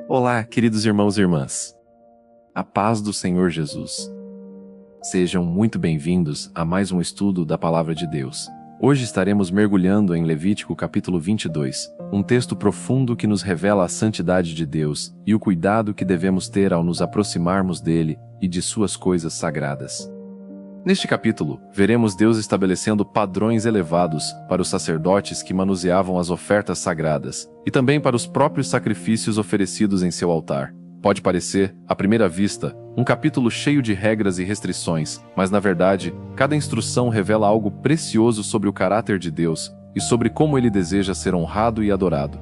Olá, queridos irmãos e irmãs. A paz do Senhor Jesus. Sejam muito bem-vindos a mais um estudo da Palavra de Deus. Hoje estaremos mergulhando em Levítico capítulo 22, um texto profundo que nos revela a santidade de Deus e o cuidado que devemos ter ao nos aproximarmos dele e de suas coisas sagradas. Neste capítulo, veremos Deus estabelecendo padrões elevados para os sacerdotes que manuseavam as ofertas sagradas e também para os próprios sacrifícios oferecidos em seu altar. Pode parecer, à primeira vista, um capítulo cheio de regras e restrições, mas na verdade, cada instrução revela algo precioso sobre o caráter de Deus e sobre como ele deseja ser honrado e adorado.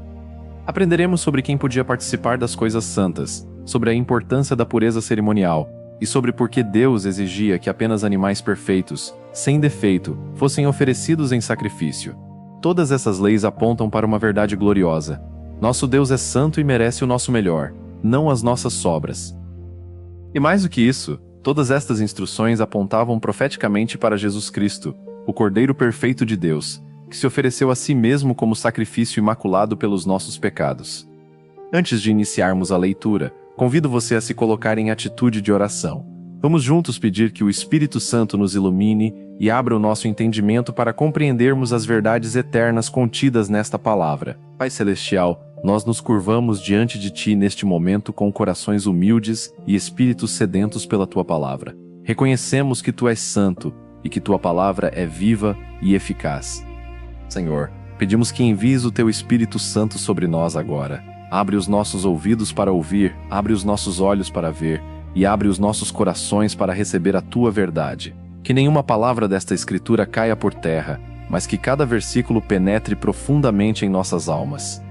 Aprenderemos sobre quem podia participar das coisas santas, sobre a importância da pureza cerimonial, e sobre por que Deus exigia que apenas animais perfeitos, sem defeito, fossem oferecidos em sacrifício. Todas essas leis apontam para uma verdade gloriosa. Nosso Deus é santo e merece o nosso melhor, não as nossas sobras. E mais do que isso, todas estas instruções apontavam profeticamente para Jesus Cristo, o Cordeiro perfeito de Deus, que se ofereceu a si mesmo como sacrifício imaculado pelos nossos pecados. Antes de iniciarmos a leitura, convido você a se colocar em atitude de oração. Vamos juntos pedir que o Espírito Santo nos ilumine e abra o nosso entendimento para compreendermos as verdades eternas contidas nesta palavra. Pai Celestial, nós nos curvamos diante de Ti neste momento com corações humildes e espíritos sedentos pela Tua palavra. Reconhecemos que Tu és santo e que Tua palavra é viva e eficaz. Senhor, pedimos que envies o Teu Espírito Santo sobre nós agora. Abre os nossos ouvidos para ouvir, abre os nossos olhos para ver, e abre os nossos corações para receber a Tua verdade. Que nenhuma palavra desta Escritura caia por terra, mas que cada versículo penetre profundamente em nossas almas.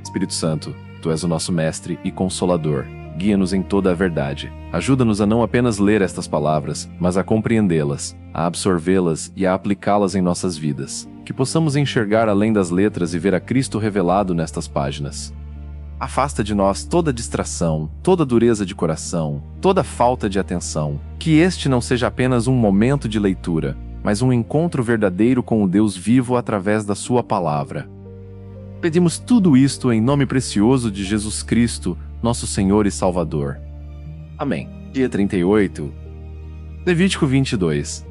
Espírito Santo, Tu és o nosso Mestre e Consolador. Guia-nos em toda a verdade. Ajuda-nos a não apenas ler estas palavras, mas a compreendê-las, a absorvê-las e a aplicá-las em nossas vidas. Que possamos enxergar além das letras e ver a Cristo revelado nestas páginas. Afasta de nós toda distração, toda dureza de coração, toda falta de atenção. Que este não seja apenas um momento de leitura, mas um encontro verdadeiro com o Deus vivo através da Sua palavra. Pedimos tudo isto em nome precioso de Jesus Cristo, nosso Senhor e Salvador. Amém. Dia 38. Levítico 22.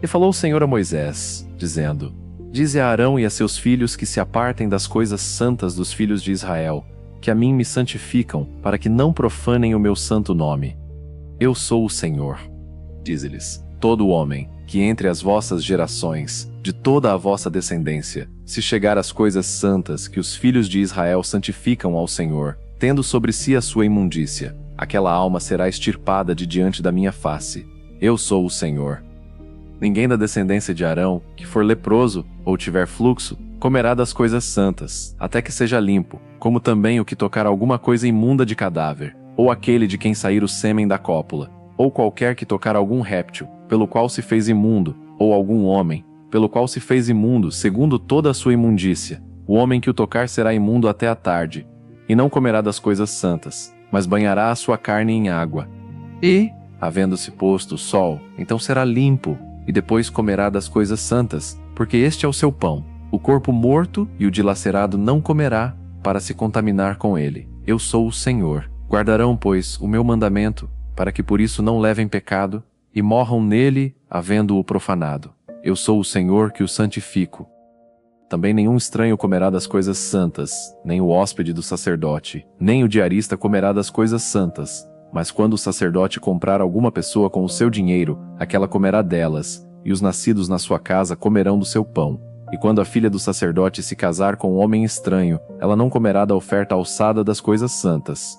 E falou o Senhor a Moisés, dizendo: Dize a Arão e a seus filhos que se apartem das coisas santas dos filhos de Israel, que a mim me santificam, para que não profanem o meu santo nome. Eu sou o Senhor. Dize-lhes: todo homem, que entre as vossas gerações, de toda a vossa descendência, se chegar às coisas santas que os filhos de Israel santificam ao Senhor, tendo sobre si a sua imundícia, aquela alma será extirpada de diante da minha face. Eu sou o Senhor. Ninguém da descendência de Arão, que for leproso, ou tiver fluxo, comerá das coisas santas, até que seja limpo, como também o que tocar alguma coisa imunda de cadáver, ou aquele de quem sair o sêmen da cópula, ou qualquer que tocar algum réptil, pelo qual se fez imundo, ou algum homem, pelo qual se fez imundo, segundo toda a sua imundícia. O homem que o tocar será imundo até a tarde, e não comerá das coisas santas, mas banhará a sua carne em água. E, havendo-se posto o sol, então será limpo, e depois comerá das coisas santas, porque este é o seu pão. O corpo morto e o dilacerado não comerá, para se contaminar com ele. Eu sou o Senhor. Guardarão, pois, o meu mandamento, para que por isso não levem pecado, e morram nele, havendo-o profanado. Eu sou o Senhor que o santifico. Também nenhum estranho comerá das coisas santas, nem o hóspede do sacerdote, nem o diarista comerá das coisas santas. Mas quando o sacerdote comprar alguma pessoa com o seu dinheiro, aquela comerá delas, e os nascidos na sua casa comerão do seu pão. E quando a filha do sacerdote se casar com um homem estranho, ela não comerá da oferta alçada das coisas santas.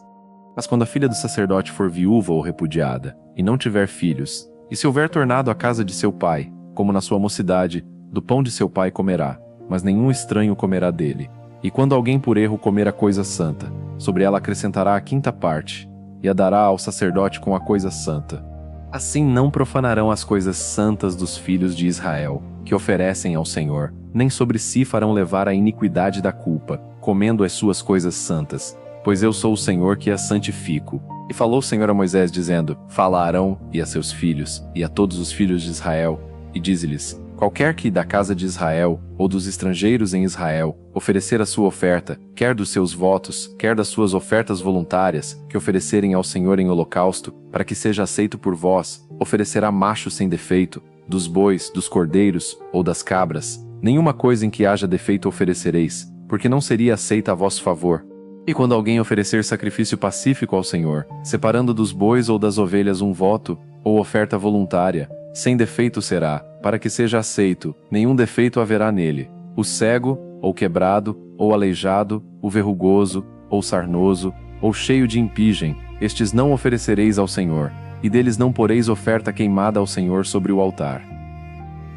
Mas quando a filha do sacerdote for viúva ou repudiada, e não tiver filhos, e se houver tornado à casa de seu pai, como na sua mocidade, do pão de seu pai comerá, mas nenhum estranho comerá dele. E quando alguém por erro comer a coisa santa, sobre ela acrescentará a quinta parte, e a dará ao sacerdote com a coisa santa. Assim não profanarão as coisas santas dos filhos de Israel, que oferecem ao Senhor, nem sobre si farão levar a iniquidade da culpa, comendo as suas coisas santas, pois eu sou o Senhor que as santifico. E falou o Senhor a Moisés, dizendo: Fala a Arão e a seus filhos, e a todos os filhos de Israel, e dize-lhes: Qualquer que da casa de Israel, ou dos estrangeiros em Israel, oferecer a sua oferta, quer dos seus votos, quer das suas ofertas voluntárias, que oferecerem ao Senhor em holocausto, para que seja aceito por vós, oferecerá macho sem defeito, dos bois, dos cordeiros, ou das cabras. Nenhuma coisa em que haja defeito oferecereis, porque não seria aceita a vosso favor. E quando alguém oferecer sacrifício pacífico ao Senhor, separando dos bois ou das ovelhas um voto, ou oferta voluntária, sem defeito será, para que seja aceito, nenhum defeito haverá nele. O cego, ou quebrado, ou aleijado, o verrugoso, ou sarnoso, ou cheio de impigem, estes não oferecereis ao Senhor, e deles não poreis oferta queimada ao Senhor sobre o altar.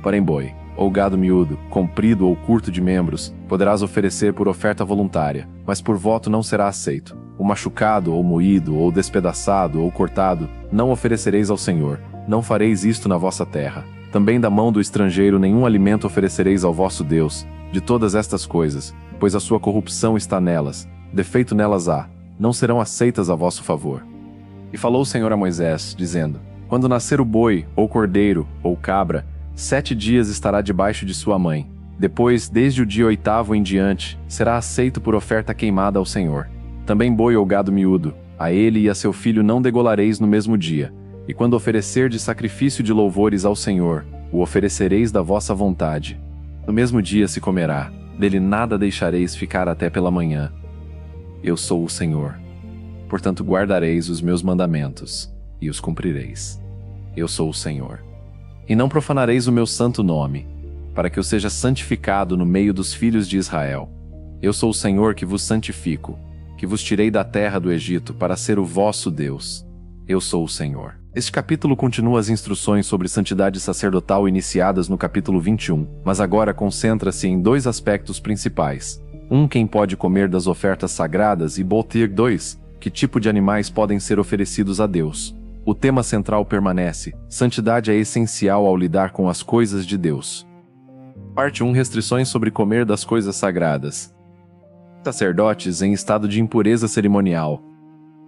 Porém boi, ou gado miúdo, comprido ou curto de membros, poderás oferecer por oferta voluntária, mas por voto não será aceito. O machucado, ou moído, ou despedaçado, ou cortado, não oferecereis ao Senhor. Não fareis isto na vossa terra. Também da mão do estrangeiro nenhum alimento oferecereis ao vosso Deus, de todas estas coisas, pois a sua corrupção está nelas, defeito nelas há, não serão aceitas a vosso favor. E falou o Senhor a Moisés, dizendo: Quando nascer o boi, ou cordeiro, ou cabra, 7 dias estará debaixo de sua mãe. Depois, desde o dia 8º em diante, será aceito por oferta queimada ao Senhor. Também boi ou gado miúdo, a ele e a seu filho não degolareis no mesmo dia. E quando oferecerdes sacrifício de louvores ao Senhor, o oferecereis da vossa vontade. No mesmo dia se comerá, dele nada deixareis ficar até pela manhã. Eu sou o Senhor. Portanto guardareis os meus mandamentos, e os cumprireis. Eu sou o Senhor. E não profanareis o meu santo nome, para que eu seja santificado no meio dos filhos de Israel. Eu sou o Senhor que vos santifico, que vos tirei da terra do Egito para ser o vosso Deus. Eu sou o Senhor. Este capítulo continua as instruções sobre santidade sacerdotal iniciadas no capítulo 21, mas agora concentra-se em 2 aspectos principais. Quem pode comer das ofertas sagradas, e 2, que tipo de animais podem ser oferecidos a Deus. O tema central permanece: santidade é essencial ao lidar com as coisas de Deus. Parte 1. Restrições sobre comer das coisas sagradas. Sacerdotes em estado de impureza cerimonial.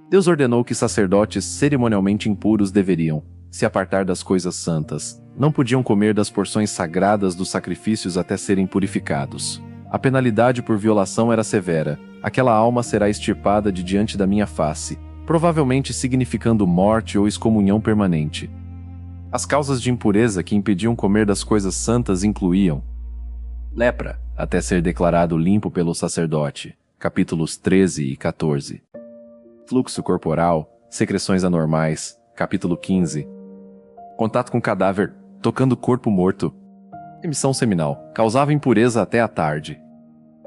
Deus ordenou que sacerdotes cerimonialmente impuros deveriam se apartar das coisas santas. Não podiam comer das porções sagradas dos sacrifícios até serem purificados. A penalidade por violação era severa. Aquela alma será extirpada de diante da minha face, provavelmente significando morte ou excomunhão permanente. As causas de impureza que impediam comer das coisas santas incluíam lepra, até ser declarado limpo pelo sacerdote, capítulos 13 e 14. Fluxo corporal, secreções anormais, capítulo 15. Contato com cadáver, tocando corpo morto. Emissão seminal, causava impureza até a tarde.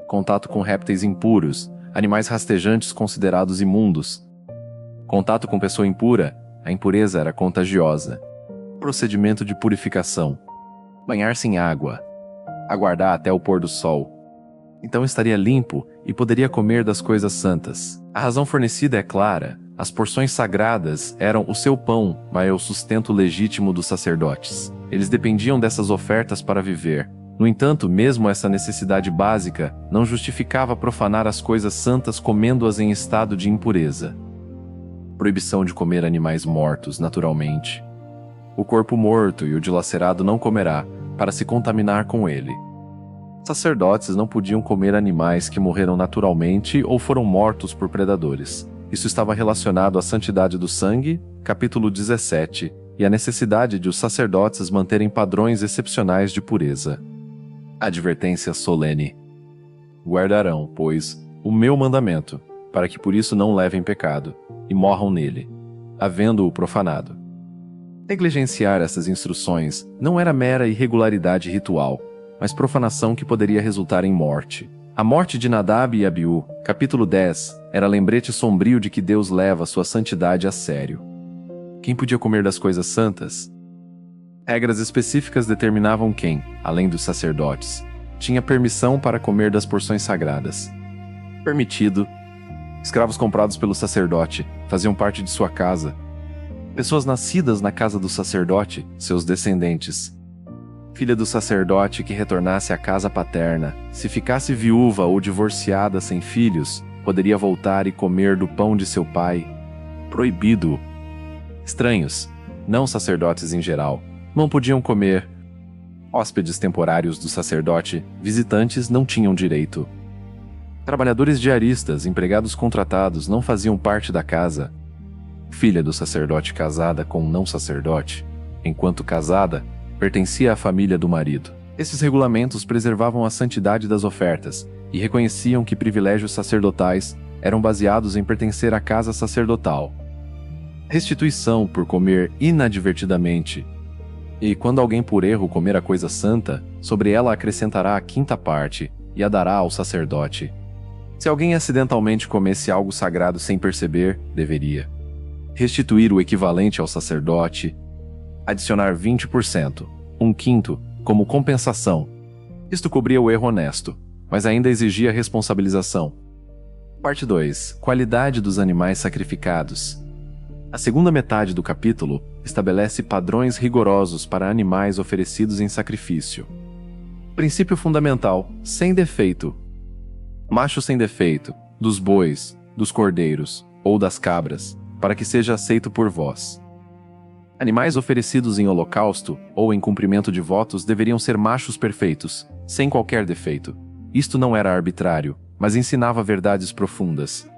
Contato com répteis impuros, animais rastejantes considerados imundos. Contato com pessoa impura, a impureza era contagiosa. Procedimento de purificação. Banhar-se em água. Aguardar até o pôr do sol. Então estaria limpo e poderia comer das coisas santas. A razão fornecida é clara: as porções sagradas eram o seu pão, mas o sustento legítimo dos sacerdotes. Eles dependiam dessas ofertas para viver. No entanto, mesmo essa necessidade básica não justificava profanar as coisas santas comendo-as em estado de impureza. Proibição de comer animais mortos naturalmente. O corpo morto e o dilacerado não comerá, para se contaminar com ele. Sacerdotes não podiam comer animais que morreram naturalmente ou foram mortos por predadores. Isso estava relacionado à santidade do sangue, capítulo 17, e à necessidade de os sacerdotes manterem padrões excepcionais de pureza. Advertência solene. Guardarão, pois, o meu mandamento, para que por isso não levem pecado, e morram nele, havendo-o profanado. Negligenciar essas instruções não era mera irregularidade ritual, mas profanação que poderia resultar em morte. A morte de Nadab e Abiú, capítulo 10, era lembrete sombrio de que Deus leva sua santidade a sério. Quem podia comer das coisas santas? Regras específicas determinavam quem, além dos sacerdotes, tinha permissão para comer das porções sagradas. Permitido. Escravos comprados pelo sacerdote faziam parte de sua casa. Pessoas nascidas na casa do sacerdote, seus descendentes. Filha do sacerdote que retornasse à casa paterna, se ficasse viúva ou divorciada sem filhos, poderia voltar e comer do pão de seu pai. Proibido. Estranhos, não sacerdotes em geral, não podiam comer. Hóspedes temporários do sacerdote, visitantes, não tinham direito. Trabalhadores diaristas, empregados contratados, não faziam parte da casa. Filha do sacerdote casada com um não-sacerdote, enquanto casada, pertencia à família do marido. Esses regulamentos preservavam a santidade das ofertas e reconheciam que privilégios sacerdotais eram baseados em pertencer à casa sacerdotal. Restituição por comer inadvertidamente. E quando alguém por erro comer a coisa santa, sobre ela acrescentará a quinta parte e a dará ao sacerdote. Se alguém acidentalmente comesse algo sagrado sem perceber, deveria restituir o equivalente ao sacerdote, adicionar 20%, um quinto, como compensação. Isto cobria o erro honesto, mas ainda exigia responsabilização. Parte 2. Qualidade dos animais sacrificados. A segunda metade do capítulo estabelece padrões rigorosos para animais oferecidos em sacrifício. Princípio fundamental: sem defeito. Macho sem defeito, dos bois, dos cordeiros ou das cabras, para que seja aceito por vós. Animais oferecidos em holocausto ou em cumprimento de votos deveriam ser machos perfeitos, sem qualquer defeito. Isto não era arbitrário, mas ensinava verdades profundas.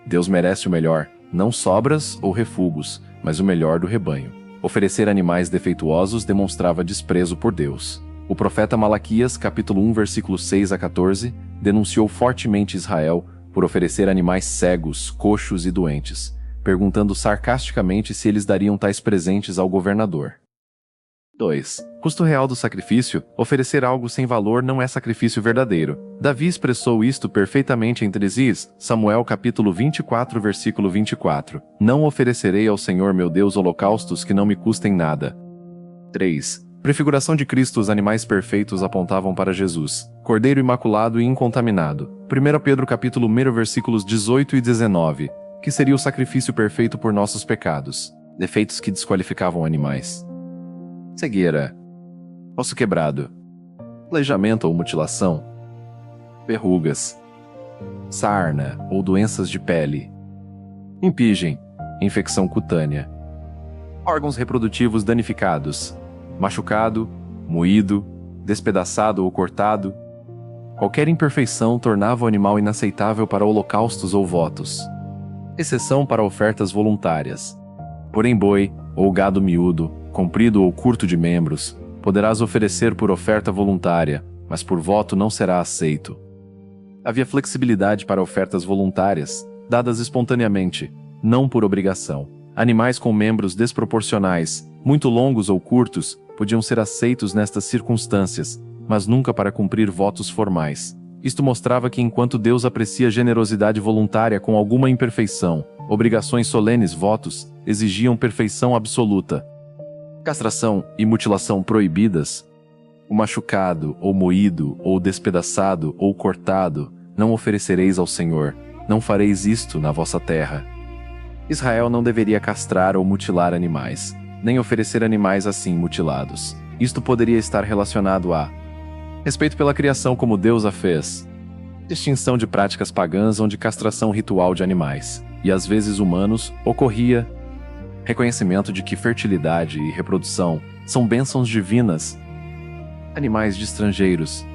Deus merece o melhor, não sobras ou refugos, mas o melhor do rebanho. Oferecer animais defeituosos demonstrava desprezo por Deus. O profeta Malaquias, capítulo 1, versículos 6 a 14, denunciou fortemente Israel por oferecer animais cegos, coxos e doentes, perguntando sarcasticamente se eles dariam tais presentes ao governador. 2. Custo real do sacrifício: oferecer algo sem valor não é sacrifício verdadeiro. Davi expressou isto perfeitamente em 3 Samuel capítulo 24, versículo 24. Não oferecerei ao Senhor meu Deus holocaustos que não me custem nada. 3. Prefiguração de Cristo: os animais perfeitos apontavam para Jesus, Cordeiro imaculado e incontaminado. 1 Pedro capítulo 1, versículos 18 e 19, que seria o sacrifício perfeito por nossos pecados, defeitos que desqualificavam animais. Cegueira, osso quebrado, aleijamento ou mutilação, verrugas, sarna ou doenças de pele, impingem, infecção cutânea, órgãos reprodutivos danificados, machucado, moído, despedaçado ou cortado. Qualquer imperfeição tornava o animal inaceitável para holocaustos ou votos, exceção para ofertas voluntárias. Porém, boi ou gado miúdo, comprido ou curto de membros, poderás oferecer por oferta voluntária, mas por voto não será aceito. Havia flexibilidade para ofertas voluntárias, dadas espontaneamente, não por obrigação. Animais com membros desproporcionais, muito longos ou curtos, podiam ser aceitos nestas circunstâncias, mas nunca para cumprir votos formais. Isto mostrava que enquanto Deus aprecia generosidade voluntária com alguma imperfeição, obrigações solenes votos exigiam perfeição absoluta. Castração e mutilação proibidas. O machucado, ou moído, ou despedaçado, ou cortado, não oferecereis ao Senhor. Não fareis isto na vossa terra. Israel não deveria castrar ou mutilar animais, nem oferecer animais assim mutilados. Isto poderia estar relacionado a respeito pela criação como Deus a fez, distinção de práticas pagãs onde castração ritual de animais, e às vezes humanos, ocorria reconhecimento de que fertilidade e reprodução são bênçãos divinas. Animais de estrangeiros.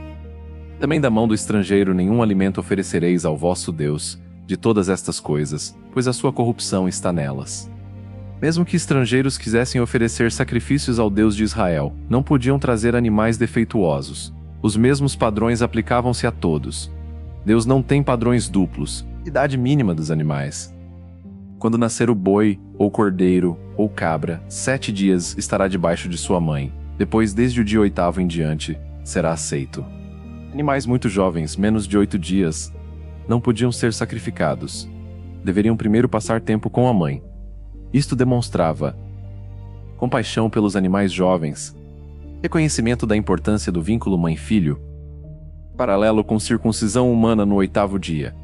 Também da mão do estrangeiro nenhum alimento oferecereis ao vosso Deus, de todas estas coisas, pois a sua corrupção está nelas. Mesmo que estrangeiros quisessem oferecer sacrifícios ao Deus de Israel, não podiam trazer animais defeituosos. Os mesmos padrões aplicavam-se a todos. Deus não tem padrões duplos. Idade mínima dos animais. Quando nascer o boi, ou cordeiro, ou cabra, 7 dias estará debaixo de sua mãe. Depois, desde o dia 8º em diante, será aceito. Animais muito jovens, menos de 8 dias, não podiam ser sacrificados. Deveriam primeiro passar tempo com a mãe. Isto demonstrava compaixão pelos animais jovens, reconhecimento da importância do vínculo mãe-filho, paralelo com circuncisão humana no 8º dia,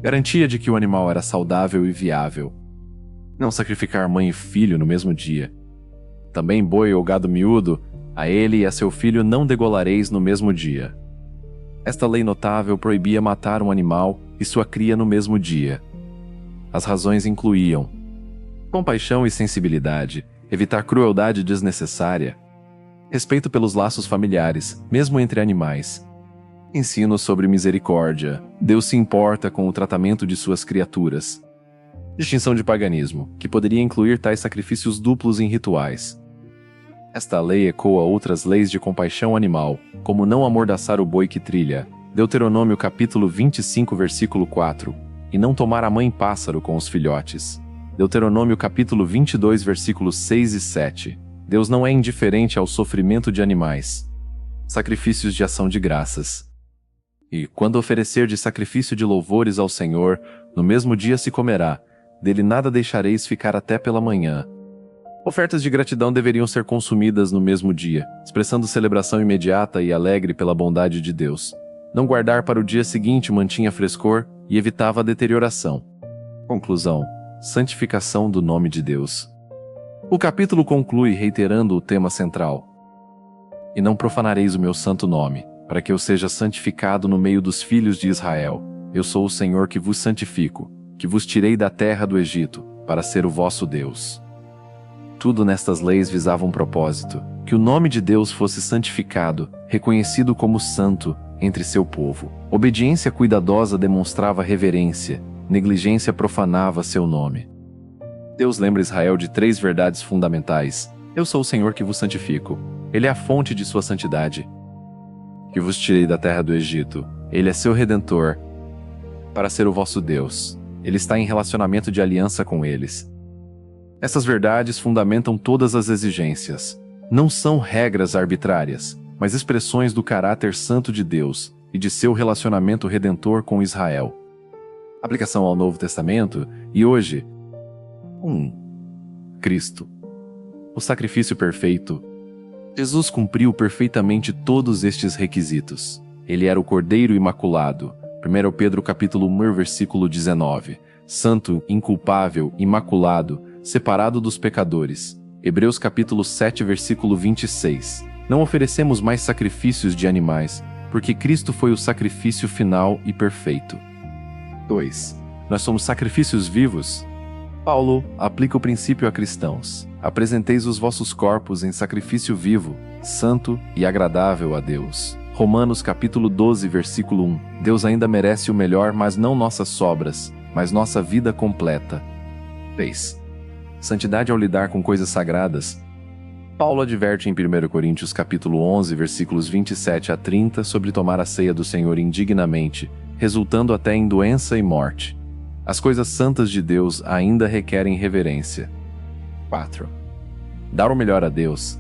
garantia de que o animal era saudável e viável, não sacrificar mãe e filho no mesmo dia. Também boi ou gado miúdo, a ele e a seu filho não degolareis no mesmo dia. Esta lei notável proibia matar um animal e sua cria no mesmo dia. As razões incluíam compaixão e sensibilidade, evitar crueldade desnecessária, Respeito pelos laços familiares, mesmo entre animais. Ensino sobre misericórdia. Deus se importa com o tratamento de suas criaturas. Distinção de paganismo, que poderia incluir tais sacrifícios duplos em rituais. Esta lei ecoa outras leis de compaixão animal, como não amordaçar o boi que trilha, Deuteronômio capítulo 25, versículo 4, e não tomar a mãe pássaro com os filhotes, Deuteronômio capítulo 22, versículos 6 e 7. Deus não é indiferente ao sofrimento de animais. Sacrifícios de ação de graças. E, quando oferecer de sacrifício de louvores ao Senhor, no mesmo dia se comerá, dele nada deixareis ficar até pela manhã. Ofertas de gratidão deveriam ser consumidas no mesmo dia, expressando celebração imediata e alegre pela bondade de Deus. Não guardar para o dia seguinte mantinha frescor e evitava a deterioração. Conclusão: santificação do nome de Deus. O capítulo conclui reiterando o tema central. E não profanareis o meu santo nome, para que eu seja santificado no meio dos filhos de Israel. Eu sou o Senhor que vos santifico, que vos tirei da terra do Egito, para ser o vosso Deus. Tudo nestas leis visava um propósito, que o nome de Deus fosse santificado, reconhecido como santo entre seu povo. Obediência cuidadosa demonstrava reverência, negligência profanava seu nome. Deus lembra Israel de 3 verdades fundamentais. Eu sou o Senhor que vos santifico. Ele é a fonte de sua santidade. Que vos tirei da terra do Egito. Ele é seu redentor, para ser o vosso Deus. Ele está em relacionamento de aliança com eles. Essas verdades fundamentam todas as exigências. Não são regras arbitrárias, mas expressões do caráter santo de Deus e de seu relacionamento redentor com Israel. Aplicação ao Novo Testamento, e hoje, 1. Cristo. O sacrifício perfeito. Jesus cumpriu perfeitamente todos estes requisitos. Ele era o Cordeiro Imaculado. 1 Pedro capítulo 1, versículo 19. Santo, inculpável, imaculado, separado dos pecadores. Hebreus capítulo 7, versículo 26. Não oferecemos mais sacrifícios de animais, porque Cristo foi o sacrifício final e perfeito. 2. Nós somos sacrifícios vivos. Paulo aplica o princípio a cristãos. Apresenteis os vossos corpos em sacrifício vivo, santo e agradável a Deus. Romanos capítulo 12, versículo 1. Deus ainda merece o melhor, mas não nossas sobras, mas nossa vida completa. 3. Santidade ao lidar com coisas sagradas. Paulo adverte em 1 Coríntios capítulo 11, versículos 27 a 30 sobre tomar a ceia do Senhor indignamente, resultando até em doença e morte. As coisas santas de Deus ainda requerem reverência. 4. Dar o melhor a Deus.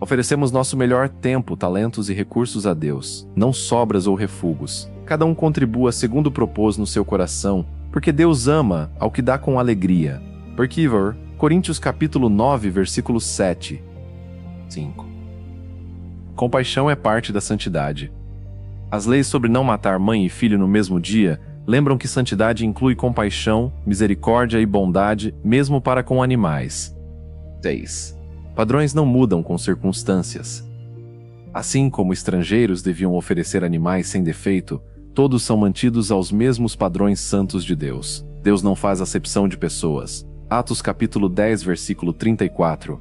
Oferecemos nosso melhor tempo, talentos e recursos a Deus, não sobras ou refugos. Cada um contribua segundo propôs no seu coração, porque Deus ama ao que dá com alegria. 1 Coríntios capítulo 9, versículo 7. 5. Compaixão é parte da santidade. As leis sobre não matar mãe e filho no mesmo dia lembram que santidade inclui compaixão, misericórdia e bondade, mesmo para com animais. 6. Padrões não mudam com circunstâncias. Assim como estrangeiros deviam oferecer animais sem defeito, todos são mantidos aos mesmos padrões santos de Deus. Deus não faz acepção de pessoas. Atos capítulo 10, versículo 34.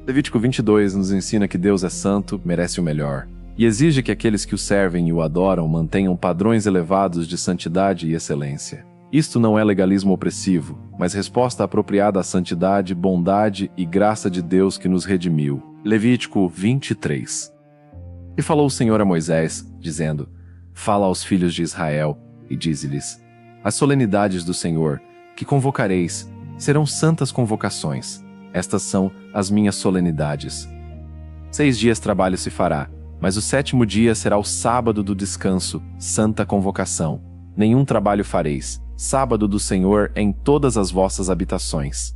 Levítico 22 nos ensina que Deus é santo, merece o melhor, e exige que aqueles que o servem e o adoram mantenham padrões elevados de santidade e excelência. Isto não é legalismo opressivo, mas resposta apropriada à santidade, bondade e graça de Deus que nos redimiu. Levítico 23. E falou o Senhor a Moisés, dizendo: Fala aos filhos de Israel, e dize-lhes: As solenidades do Senhor, que convocareis, serão santas convocações. Estas são as minhas solenidades. 6 dias trabalho se fará, mas o 7º dia será o sábado do descanso, santa convocação. Nenhum trabalho fareis. Sábado do Senhor em todas as vossas habitações.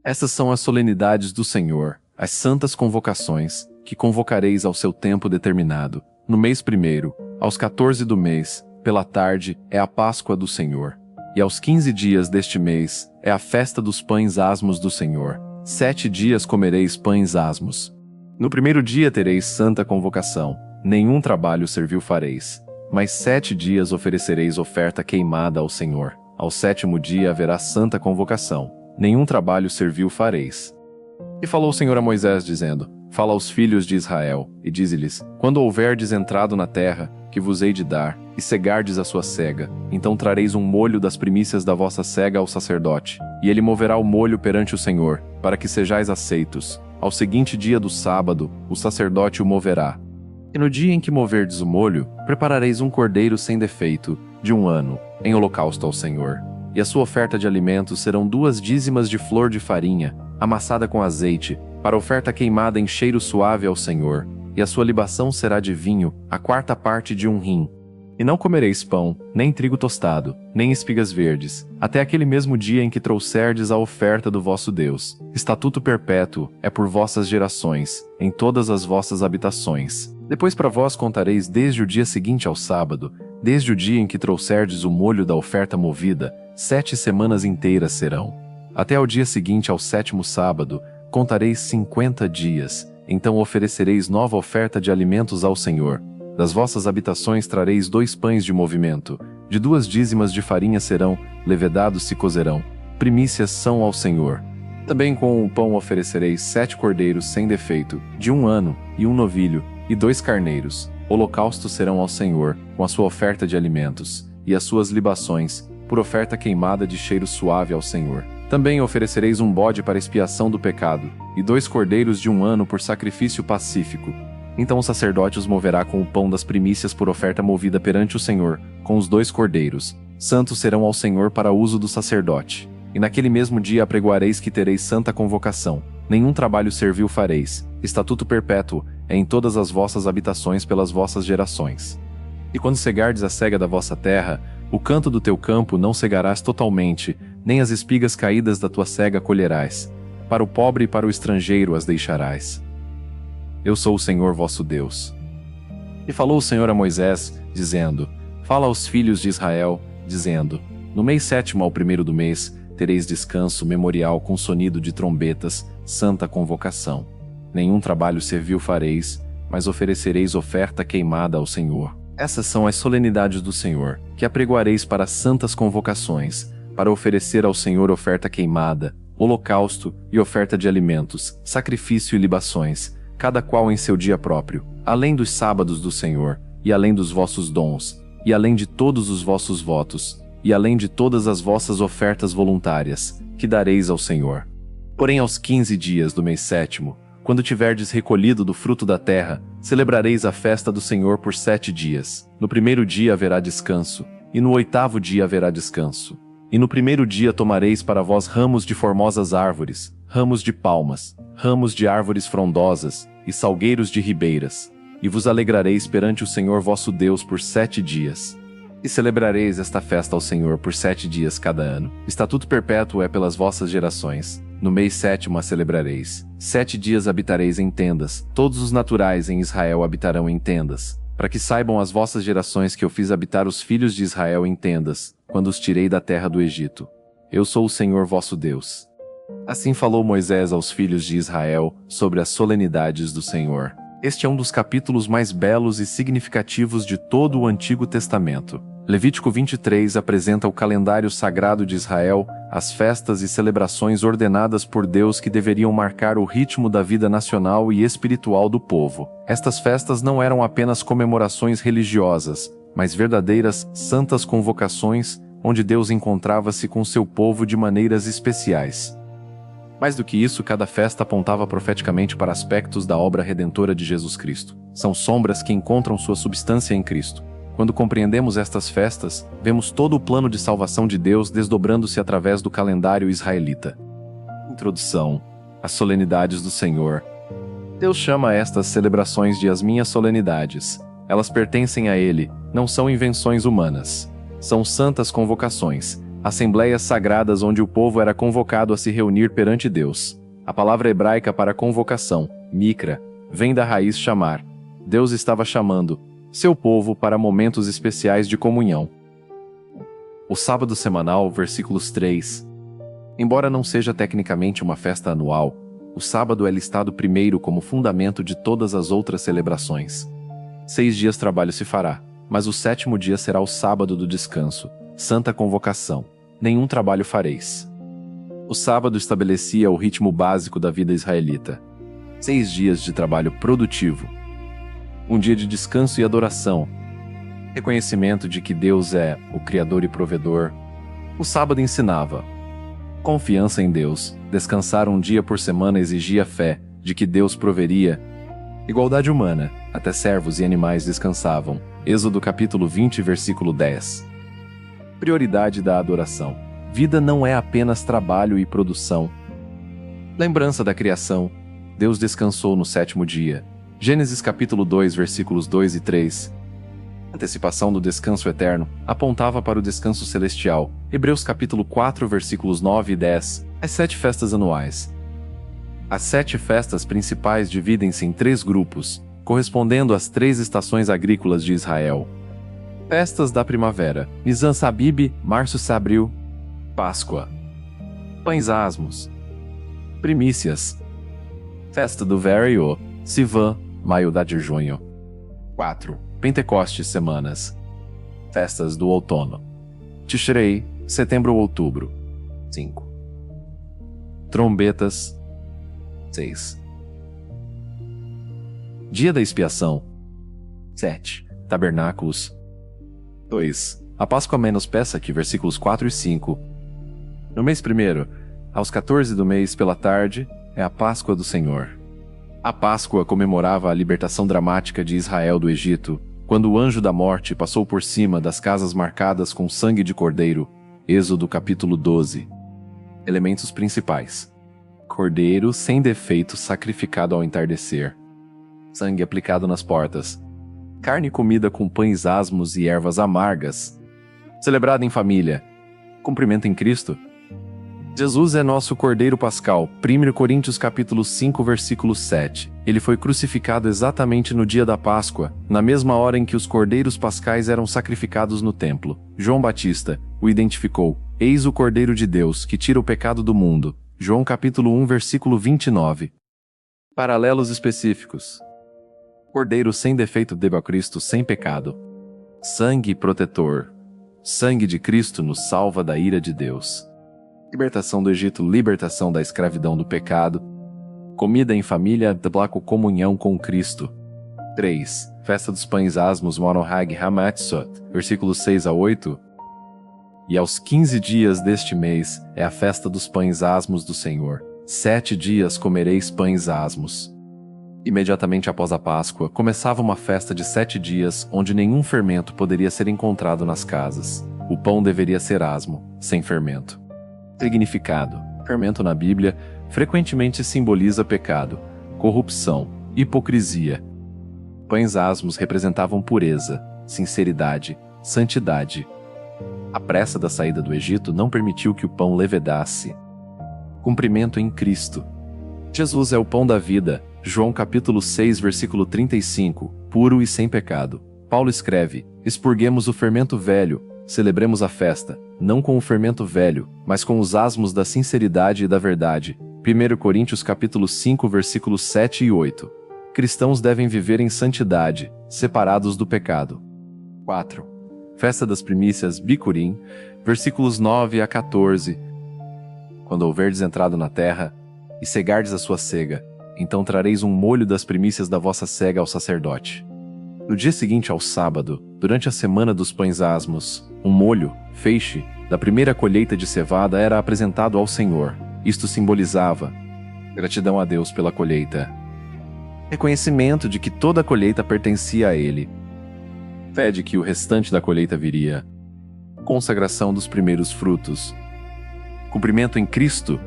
Estas são as solenidades do Senhor, as santas convocações, que convocareis ao seu tempo determinado. No mês 1º, aos 14 do mês, pela tarde, é a Páscoa do Senhor. E aos 15 dias deste mês, é a festa dos pães asmos do Senhor. 7 dias comereis pães asmos. No 1º dia tereis santa convocação. Nenhum trabalho servil fareis. Mas 7 dias oferecereis oferta queimada ao Senhor. Ao 7º dia haverá santa convocação. Nenhum trabalho servil fareis. E falou o Senhor a Moisés, dizendo: Fala aos filhos de Israel, e dize-lhes: quando houverdes entrado na terra, que vos hei de dar, e cegardes a sua cega, então trareis um molho das primícias da vossa cega ao sacerdote, e ele moverá o molho perante o Senhor, para que sejais aceitos. Ao seguinte dia do sábado, o sacerdote o moverá. E no dia em que moverdes o molho, preparareis um cordeiro sem defeito, de 1 ano, em holocausto ao Senhor. E a sua oferta de alimentos serão 2 dízimas de flor de farinha, amassada com azeite, para oferta queimada em cheiro suave ao Senhor, e a sua libação será de vinho, a 4ª parte de 1 hin. E não comereis pão, nem trigo tostado, nem espigas verdes, até aquele mesmo dia em que trouxerdes a oferta do vosso Deus. Estatuto perpétuo é por vossas gerações, em todas as vossas habitações. Depois para vós contareis desde o dia seguinte ao sábado, desde o dia em que trouxerdes o molho da oferta movida, 7 semanas inteiras serão. Até ao dia seguinte ao 7º sábado, contareis 50 dias, então oferecereis nova oferta de alimentos ao Senhor. Das vossas habitações trareis 2 pães de movimento, de 2 dízimas de farinha serão, levedados se cozerão, primícias são ao Senhor. Também com o pão oferecereis 7 cordeiros sem defeito, de 1 ano, e 1 novilho, e 2 carneiros. Holocaustos serão ao Senhor, com a sua oferta de alimentos, e as suas libações, por oferta queimada de cheiro suave ao Senhor. Também oferecereis um bode para expiação do pecado, e 2 cordeiros de 1 ano por sacrifício pacífico. Então o sacerdote os moverá com o pão das primícias por oferta movida perante o Senhor, com os 2 cordeiros. Santos serão ao Senhor para uso do sacerdote. E naquele mesmo dia apregoareis que tereis santa convocação. Nenhum trabalho servil fareis. Estatuto perpétuo é em todas as vossas habitações pelas vossas gerações. E quando cegardes a cega da vossa terra, o canto do teu campo não cegarás totalmente, nem as espigas caídas da tua cega colherás. Para o pobre e para o estrangeiro as deixarás. Eu sou o Senhor vosso Deus. E falou o Senhor a Moisés, dizendo: fala aos filhos de Israel, dizendo: no mês 7º ao 1º do mês, tereis descanso memorial com sonido de trombetas, santa convocação. Nenhum trabalho servil fareis, mas oferecereis oferta queimada ao Senhor. Essas são as solenidades do Senhor, que apregoareis para santas convocações, para oferecer ao Senhor oferta queimada, holocausto e oferta de alimentos, sacrifício e libações, cada qual em seu dia próprio, além dos sábados do Senhor, e além dos vossos dons, e além de todos os vossos votos, e além de todas as vossas ofertas voluntárias, que dareis ao Senhor. Porém aos 15 dias do mês 7º, quando tiverdes recolhido do fruto da terra, celebrareis a festa do Senhor por 7 dias. No 1º dia haverá descanso, e no 8º dia haverá descanso. E no 1º dia tomareis para vós ramos de formosas árvores, ramos de palmas, ramos de árvores frondosas, e salgueiros de ribeiras. E vos alegrareis perante o Senhor vosso Deus por 7 dias. E celebrareis esta festa ao Senhor por 7 dias cada ano. Estatuto perpétuo é pelas vossas gerações. No mês 7º a celebrareis. 7 dias habitareis em tendas. Todos os naturais em Israel habitarão em tendas. Para que saibam as vossas gerações que eu fiz habitar os filhos de Israel em tendas, quando os tirei da terra do Egito. Eu sou o Senhor vosso Deus. Assim falou Moisés aos filhos de Israel sobre as solenidades do Senhor. Este é um dos capítulos mais belos e significativos de todo o Antigo Testamento. Levítico 23 apresenta o calendário sagrado de Israel, as festas e celebrações ordenadas por Deus que deveriam marcar o ritmo da vida nacional e espiritual do povo. Estas festas não eram apenas comemorações religiosas, mas verdadeiras santas convocações, onde Deus encontrava-se com seu povo de maneiras especiais. Mais do que isso, cada festa apontava profeticamente para aspectos da obra redentora de Jesus Cristo. São sombras que encontram sua substância em Cristo. Quando compreendemos estas festas, vemos todo o plano de salvação de Deus desdobrando-se através do calendário israelita. Introdução: as solenidades do Senhor. Deus chama estas celebrações de as minhas solenidades. Elas pertencem a Ele, não são invenções humanas. São santas convocações, assembleias sagradas onde o povo era convocado a se reunir perante Deus. A palavra hebraica para convocação, mikra, vem da raiz chamar. Deus estava chamando seu povo para momentos especiais de comunhão. O sábado semanal, versículos 3. Embora não seja tecnicamente uma festa anual, o sábado é listado primeiro como fundamento de todas as outras celebrações. 6 dias trabalho se fará, mas o 7º dia será o sábado do descanso, santa convocação. Nenhum trabalho fareis. O sábado estabelecia o ritmo básico da vida israelita. 6 dias de trabalho produtivo. Um dia de descanso e adoração. Reconhecimento de que Deus é o Criador e Provedor. O sábado ensinava. Confiança em Deus. Descansar um dia por semana exigia fé de que Deus proveria. Igualdade humana. Até servos e animais descansavam. Êxodo capítulo 20, versículo 10. Prioridade da adoração. Vida não é apenas trabalho e produção. Lembrança da criação. Deus descansou no 7º dia. Gênesis capítulo 2, versículos 2 e 3. Antecipação do descanso eterno apontava para o descanso celestial. Hebreus capítulo 4, versículos 9 e 10. As 7 festas anuais. As 7 festas principais dividem-se em 3 grupos, correspondendo às 3 estações agrícolas de Israel. Festas da primavera. Nisan Sabib, março-abril. Páscoa. Pães asmos. Primícias. Festa do Vereo, Sivan, maio-junho. 4. Pentecostes, semanas. Festas do outono. Tishrei, setembro-outubro. 5. Trombetas. 6. Dia da expiação. 7. Tabernáculos. 2. A Páscoa menos Pessach, versículos 4 e 5. No mês primeiro, aos 14 do mês pela tarde, é a Páscoa do Senhor. A Páscoa comemorava a libertação dramática de Israel do Egito, quando o anjo da morte passou por cima das casas marcadas com sangue de cordeiro. Êxodo capítulo 12. Elementos principais. Cordeiro sem defeito sacrificado ao entardecer. Sangue aplicado nas portas. Carne comida com pães asmos e ervas amargas. Celebrada em família. Cumprimento em Cristo. Jesus é nosso Cordeiro Pascal. 1 Coríntios capítulo 5, versículo 7. Ele foi crucificado exatamente no dia da Páscoa, na mesma hora em que os cordeiros pascais eram sacrificados no templo. João Batista o identificou. Eis o Cordeiro de Deus, que tira o pecado do mundo. João capítulo 1, versículo 29. Paralelos específicos. Cordeiro sem defeito deve a Cristo sem pecado. Sangue protetor. Sangue de Cristo nos salva da ira de Deus. Libertação do Egito, libertação da escravidão do pecado. Comida em família, deblaco comunhão com Cristo. 3. Festa dos Pães Asmos, Monohag Hamatzot, versículos 6 a 8. E aos 15 dias deste mês é a festa dos pães asmos do Senhor. 7 dias comereis pães asmos. Imediatamente após a Páscoa, começava uma festa de 7 dias, onde nenhum fermento poderia ser encontrado nas casas. O pão deveria ser asmo, sem fermento. Significado. Fermento na Bíblia frequentemente simboliza pecado, corrupção, hipocrisia. Pães asmos representavam pureza, sinceridade, santidade. A pressa da saída do Egito não permitiu que o pão levedasse. Cumprimento em Cristo. Jesus é o pão da vida. João capítulo 6, versículo 35, puro e sem pecado. Paulo escreve: expurguemos o fermento velho, celebremos a festa, não com o fermento velho, mas com os asmos da sinceridade e da verdade. 1 Coríntios capítulo 5, versículos 7 e 8. Cristãos devem viver em santidade, separados do pecado. 4. Festa das primícias, Bicurim, versículos 9 a 14. Quando houverdes entrado na terra, e cegardes a sua cega, então trareis um molho das primícias da vossa cega ao sacerdote. No dia seguinte ao sábado, durante a semana dos pães asmos, um molho, feixe, da primeira colheita de cevada era apresentado ao Senhor. Isto simbolizava gratidão a Deus pela colheita. Reconhecimento de que toda a colheita pertencia a Ele. Fé de que o restante da colheita viria. Consagração dos primeiros frutos. Cumprimento em Cristo.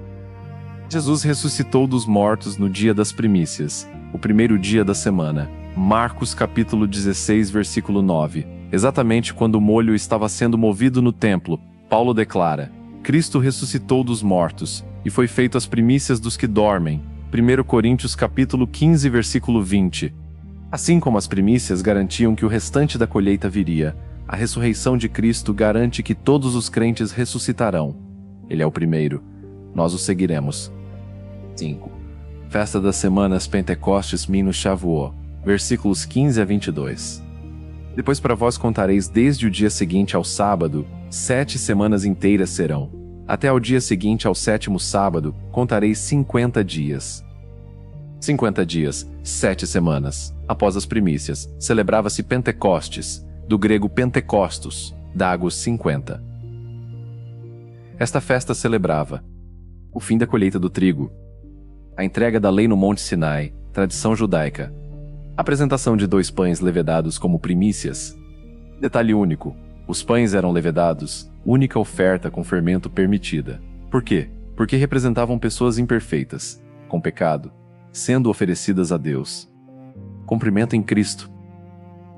Jesus ressuscitou dos mortos no dia das primícias, o primeiro dia da semana. Marcos capítulo 16, versículo 9. Exatamente quando o molho estava sendo movido no templo, Paulo declara: Cristo ressuscitou dos mortos, e foi feito as primícias dos que dormem. 1 Coríntios capítulo 15, versículo 20. Assim como as primícias garantiam que o restante da colheita viria, a ressurreição de Cristo garante que todos os crentes ressuscitarão. Ele é o primeiro. Nós o seguiremos. 5. Festa das Semanas Pentecostes Mino Shavuot, versículos 15 a 22. Depois para vós contareis desde o dia seguinte ao sábado, 7 semanas inteiras serão. Até ao dia seguinte ao 7º sábado, contareis 50 dias. 50 dias, 7 semanas, após as primícias, celebrava-se Pentecostes, do grego Pentecostos, Dagos 50. Esta festa celebrava o fim da colheita do trigo, a entrega da lei no Monte Sinai, tradição judaica, a apresentação de 2 pães levedados como primícias. Detalhe único, os pães eram levedados, única oferta com fermento permitida. Por quê? Porque representavam pessoas imperfeitas, com pecado, sendo oferecidas a Deus. Cumprimento em Cristo.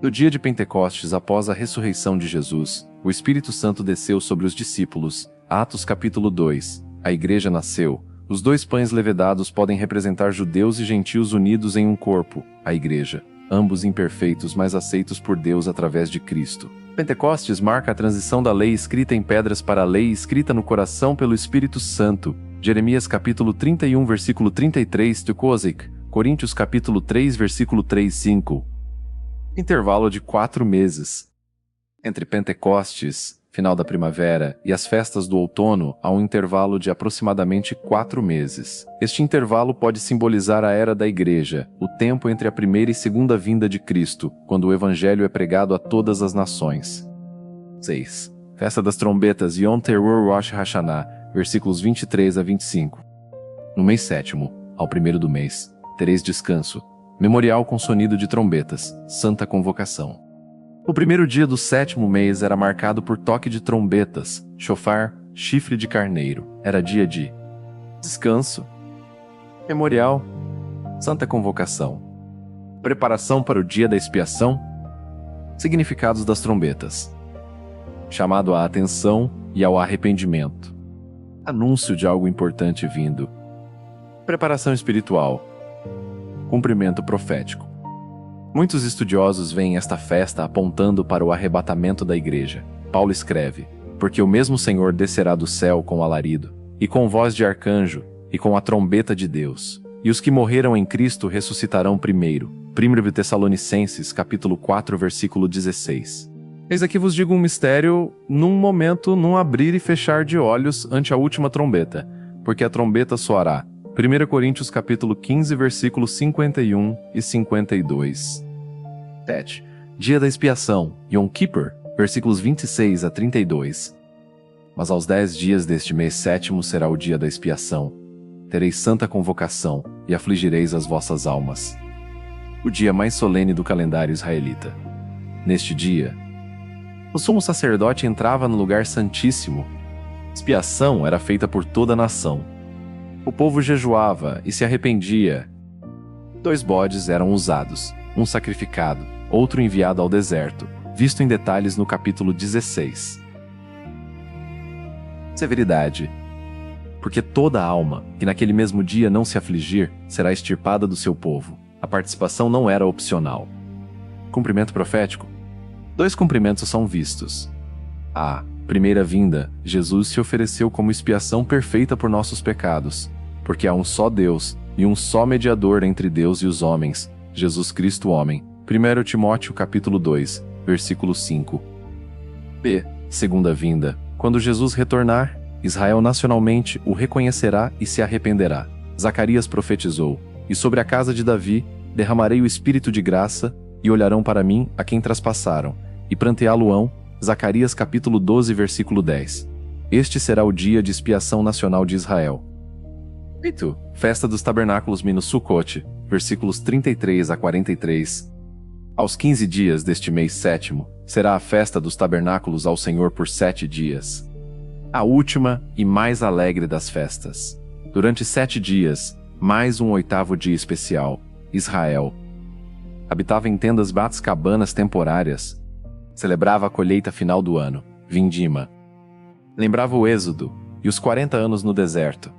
No dia de Pentecostes, após a ressurreição de Jesus, o Espírito Santo desceu sobre os discípulos. Atos capítulo 2. A igreja nasceu. Os 2 pães levedados podem representar judeus e gentios unidos em um corpo, a igreja, ambos imperfeitos mas aceitos por Deus através de Cristo. Pentecostes marca a transição da lei escrita em pedras para a lei escrita no coração pelo Espírito Santo. Jeremias capítulo 31, versículo 33, Tukozik, Coríntios capítulo 3, versículo 3-5. Intervalo de 4 meses. Entre Pentecostes, final da primavera, e as festas do outono, há um intervalo de aproximadamente 4 meses. Este intervalo pode simbolizar a era da Igreja, o tempo entre a primeira e segunda vinda de Cristo, quando o Evangelho é pregado a todas as nações. 6. Festa das Trombetas, Yom Teruah Rosh Hashanah, versículos 23-25. No mês 7º, ao 1º do mês, tereis descanso, memorial com sonido de trombetas, santa convocação. O primeiro dia do 7º mês era marcado por toque de trombetas, chofar, chifre de carneiro. Era dia de descanso, memorial, santa convocação. Preparação para o dia da expiação. Significados das trombetas. Chamado à atenção e ao arrependimento. Anúncio de algo importante vindo. Preparação espiritual. Cumprimento profético. Muitos estudiosos veem esta festa apontando para o arrebatamento da igreja. Paulo escreve: porque o mesmo Senhor descerá do céu com alarido, e com voz de arcanjo, e com a trombeta de Deus. E os que morreram em Cristo ressuscitarão primeiro. 1 Tessalonicenses, capítulo 4, versículo 16. Eis aqui vos digo um mistério, num momento, num abrir e fechar de olhos ante a última trombeta, porque a trombeta soará. 1 Coríntios capítulo 15, versículos 51 e 52. 7. Dia da expiação, Yom Kippur, versículos 26-32. Mas aos 10 dias deste mês 7º será o dia da expiação. Tereis santa convocação e afligireis as vossas almas. O dia mais solene do calendário israelita. Neste dia, o sumo sacerdote entrava no lugar santíssimo. Expiação era feita por toda a nação. O povo jejuava e se arrependia. 2 bodes eram usados, um sacrificado, outro enviado ao deserto, visto em detalhes no capítulo 16. Severidade. Porque toda alma, que naquele mesmo dia não se afligir, será extirpada do seu povo. A participação não era opcional. Cumprimento profético. 2 cumprimentos são vistos. A primeira vinda, Jesus se ofereceu como expiação perfeita por nossos pecados, porque há um só Deus e um só mediador entre Deus e os homens, Jesus Cristo homem. 1 Timóteo capítulo 2, versículo 5. B. Segunda vinda. Quando Jesus retornar, Israel nacionalmente o reconhecerá e se arrependerá. Zacarias profetizou: e sobre a casa de Davi derramarei o espírito de graça, e olharão para mim a quem traspassaram, e pranteá-lo-ão. Zacarias capítulo 12, versículo 10. Este será o dia de expiação nacional de Israel. 8. Festa dos Tabernáculos Minus Sukkot, versículos 33-43. Aos 15 dias deste mês 7º, será a festa dos tabernáculos ao Senhor por 7 dias. A última e mais alegre das festas. Durante 7 dias, mais um 8º dia especial, Israel habitava em tendas bates-cabanas temporárias. Celebrava a colheita final do ano, vindima. Lembrava o êxodo e os 40 anos no deserto.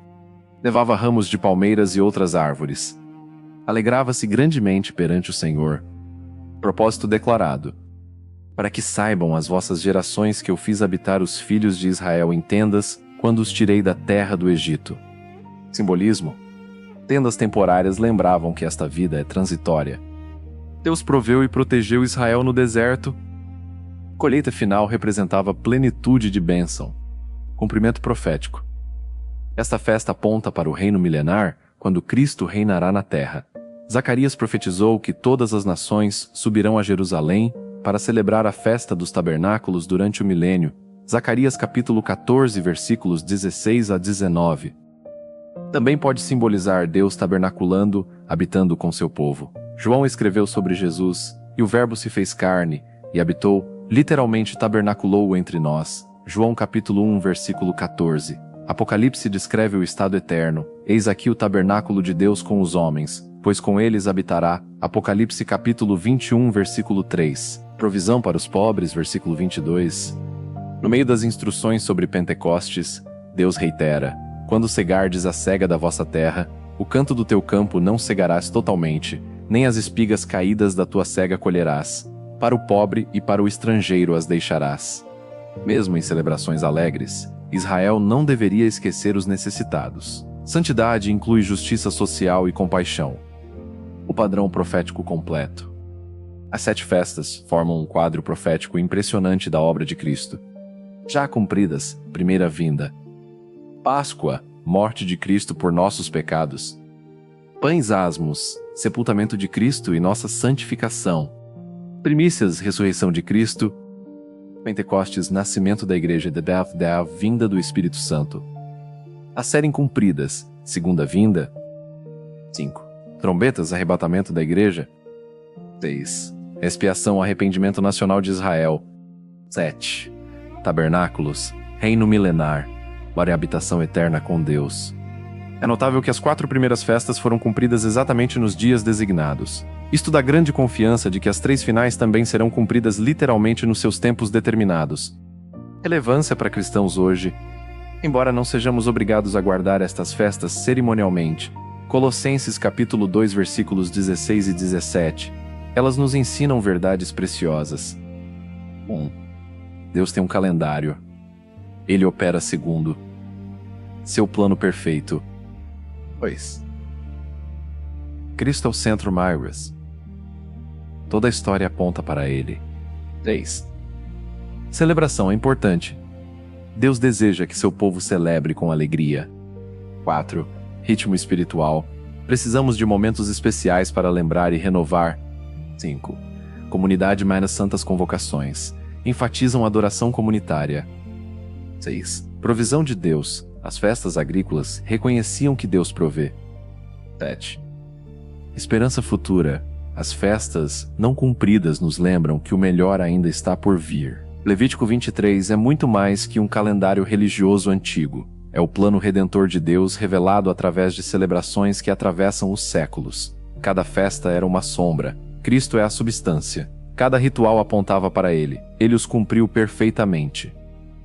Levava ramos de palmeiras e outras árvores. Alegrava-se grandemente perante o Senhor. Propósito declarado: para que saibam as vossas gerações que eu fiz habitar os filhos de Israel em tendas, quando os tirei da terra do Egito. Simbolismo. Tendas temporárias lembravam que esta vida é transitória. Deus proveu e protegeu Israel no deserto. Colheita final representava plenitude de bênção. Cumprimento profético. Esta festa aponta para o reino milenar, quando Cristo reinará na terra. Zacarias profetizou que todas as nações subirão a Jerusalém para celebrar a festa dos tabernáculos durante o milênio. Zacarias capítulo 14, versículos 16 a 19. Também pode simbolizar Deus tabernaculando, habitando com seu povo. João escreveu sobre Jesus, e o Verbo se fez carne, e habitou, literalmente tabernaculou entre nós. João capítulo 1, versículo 14. Apocalipse descreve o estado eterno. Eis aqui o tabernáculo de Deus com os homens, pois com eles habitará. Apocalipse capítulo 21, versículo 3. Provisão para os pobres, versículo 22. No meio das instruções sobre Pentecostes, Deus reitera: quando cegardes a cega da vossa terra, o canto do teu campo não cegarás totalmente, nem as espigas caídas da tua cega colherás. Para o pobre e para o estrangeiro as deixarás. Mesmo em celebrações alegres, Israel não deveria esquecer os necessitados. Santidade inclui justiça social e compaixão. O padrão profético completo. As 7 festas formam um quadro profético impressionante da obra de Cristo. Já cumpridas, primeira vinda. Páscoa, morte de Cristo por nossos pecados. Pães asmos, sepultamento de Cristo e nossa santificação. Primícias, ressurreição de Cristo. Pentecostes, nascimento da igreja de vinda do Espírito Santo. A serem cumpridas, segunda vinda. 5. Trombetas, arrebatamento da igreja. 6. Expiação, arrependimento nacional de Israel. 7. Tabernáculos, reino milenar, para a habitação eterna com Deus. É notável que as 4 primeiras festas foram cumpridas exatamente nos dias designados. Isto dá grande confiança de que as 3 finais também serão cumpridas literalmente nos seus tempos determinados. Relevância para cristãos hoje. Embora não sejamos obrigados a guardar estas festas cerimonialmente, Colossenses capítulo 2 versículos 16 e 17, elas nos ensinam verdades preciosas. 1. Deus tem um calendário. Ele opera segundo seu plano perfeito. 2. Cristo é o centro Myras. Toda a história aponta para ele. 3. Celebração é importante. Deus deseja que seu povo celebre com alegria. 4. Ritmo espiritual. Precisamos de momentos especiais para lembrar e renovar. 5. Comunidade mais santas convocações. Enfatizam a adoração comunitária. 6. Provisão de Deus. As festas agrícolas reconheciam que Deus provê. 7. Esperança futura. As festas não cumpridas nos lembram que o melhor ainda está por vir. Levítico 23 é muito mais que um calendário religioso antigo. É o plano redentor de Deus revelado através de celebrações que atravessam os séculos. Cada festa era uma sombra. Cristo é a substância. Cada ritual apontava para ele. Ele os cumpriu perfeitamente.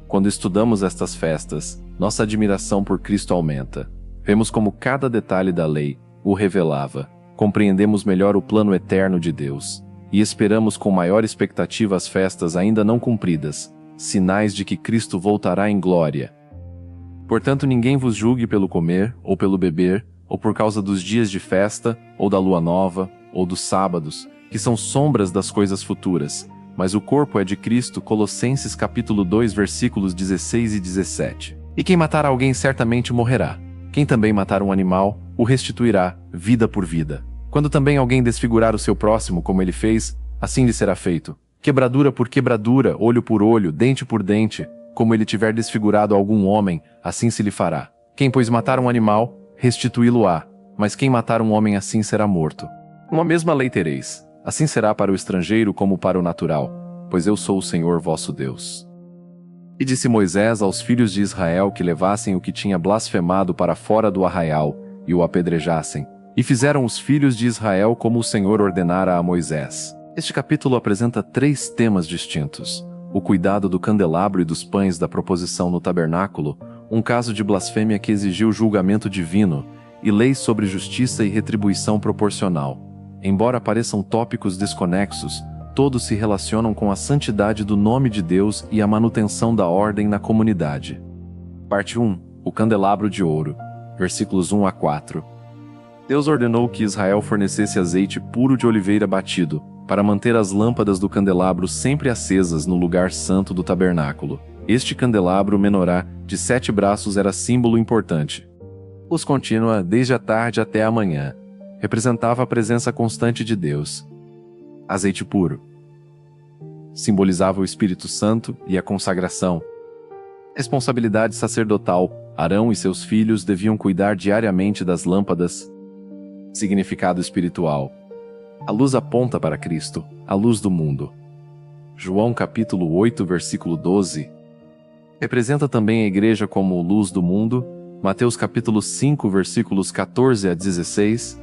Quando estudamos estas festas, nossa admiração por Cristo aumenta. Vemos como cada detalhe da lei o revelava. Compreendemos melhor o plano eterno de Deus, e esperamos com maior expectativa as festas ainda não cumpridas, sinais de que Cristo voltará em glória. Portanto, ninguém vos julgue pelo comer, ou pelo beber, ou por causa dos dias de festa, ou da lua nova, ou dos sábados, que são sombras das coisas futuras, mas o corpo é de Cristo. Colossenses capítulo 2, versículos 16 e 17. E quem matar alguém certamente morrerá. Quem também matar um animal, o restituirá, vida por vida. Quando também alguém desfigurar o seu próximo como ele fez, assim lhe será feito. Quebradura por quebradura, olho por olho, dente por dente, como ele tiver desfigurado algum homem, assim se lhe fará. Quem, pois, matar um animal, restituí-lo-á, mas quem matar um homem assim será morto. Uma mesma lei tereis. Assim será para o estrangeiro como para o natural, pois eu sou o Senhor vosso Deus. E disse Moisés aos filhos de Israel que levassem o que tinha blasfemado para fora do arraial, e o apedrejassem. E fizeram os filhos de Israel como o Senhor ordenara a Moisés. Este capítulo apresenta 3 temas distintos: o cuidado do candelabro e dos pães da proposição no tabernáculo, um caso de blasfêmia que exigiu julgamento divino, e leis sobre justiça e retribuição proporcional. Embora pareçam tópicos desconexos, todos se relacionam com a santidade do nome de Deus e a manutenção da ordem na comunidade. Parte 1. O candelabro de ouro. Versículos 1 a 4. Deus ordenou que Israel fornecesse azeite puro de oliveira batido, para manter as lâmpadas do candelabro sempre acesas no lugar santo do tabernáculo. Este candelabro menorá, de 7 braços, era símbolo importante. Luz contínua desde a tarde até a manhã. representava a presença constante de Deus. Azeite puro simbolizava o Espírito Santo e a consagração. Responsabilidade sacerdotal: Arão e seus filhos deviam cuidar diariamente das lâmpadas. Significado espiritual: a luz aponta para Cristo, a luz do mundo. João capítulo 8, versículo 12. Representa também a igreja como luz do mundo. Mateus capítulo 5, versículos 14 a 16.